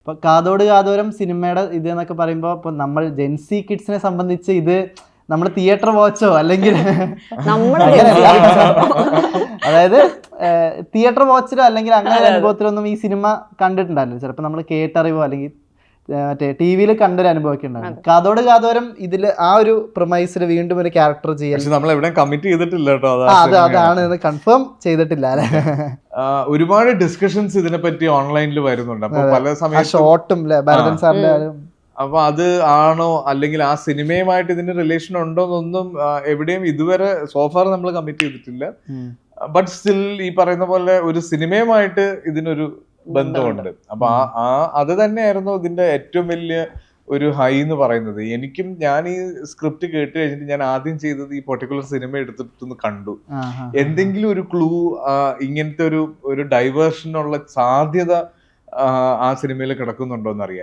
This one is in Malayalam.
ഇപ്പൊ കാതോട് കാതോരം സിനിമയുടെ ഇത് എന്നൊക്കെ പറയുമ്പോൾ ഇപ്പൊ നമ്മൾ ജെൻസി കിഡ്സിനെ സംബന്ധിച്ച് ഇത് നമ്മൾ തിയേറ്റർ വാച്ചോ അല്ലെങ്കിൽ അതായത് തിയേറ്റർ വാച്ചിലോ അല്ലെങ്കിൽ അങ്ങനെ അനുഭവത്തിലൊന്നും ഈ സിനിമ കണ്ടിട്ടുണ്ടായിരുന്നു. ചിലപ്പോൾ നമ്മൾ കേട്ടറിവോ അല്ലെങ്കിൽ മറ്റേ ടി വിയിൽ കണ്ടൊരു അനുഭവമൊക്കെ ഉണ്ടായിരുന്നു. കാതോട് കാതോരം ഇതിൽ ആ ഒരു പ്രൊമൈസിൽ വീണ്ടും ഒരു ക്യാരക്ടർ ചെയ്യാൻ നമ്മൾ എവിടെ കമ്മിറ്റ് ചെയ്തിട്ടില്ല കേട്ടോ. അതാണ് കൺഫേം ചെയ്തിട്ടില്ല അല്ലെ. ഒരുപാട് ഡിസ്കഷൻസ് ഇതിനെ പറ്റി ഓൺലൈനിൽ വരുന്നുണ്ട്. അപ്പൊ പല സമയം ഷോർട്ടും ഭരതൻ സാറിന്റെ അപ്പൊ അത് ആണോ അല്ലെങ്കിൽ ആ സിനിമയുമായിട്ട് ഇതിന് റിലേഷൻ ഉണ്ടോ എന്നൊന്നും എവിടെയും ഇതുവരെ സോഫാർ നമ്മൾ കമ്മിറ്റ് ചെയ്തിട്ടില്ല. ബട്ട് സ്റ്റിൽ ഈ പറയുന്ന പോലെ ഒരു സിനിമയുമായിട്ട് ഇതിനൊരു ബന്ധമുണ്ട്. അപ്പൊ അത് തന്നെയായിരുന്നു ഇതിന്റെ ഏറ്റവും വലിയ ഒരു ഹൈ എന്ന് പറയുന്നത്. എനിക്കും ഞാൻ ഈ സ്ക്രിപ്റ്റ് കേട്ട് കഴിഞ്ഞിട്ട് ഞാൻ ആദ്യം ചെയ്തത് ഈ പെർട്ടിക്കുലർ സിനിമ എടുത്തിട്ടൊന്ന് കണ്ടു, എന്തെങ്കിലും ഒരു ക്ലൂ ഇങ്ങനത്തെ ഒരു ഡൈവേർഷനുള്ള സാധ്യത ആ സിനിമയിൽ കിടക്കുന്നുണ്ടോ എന്ന് അറിയാൻ.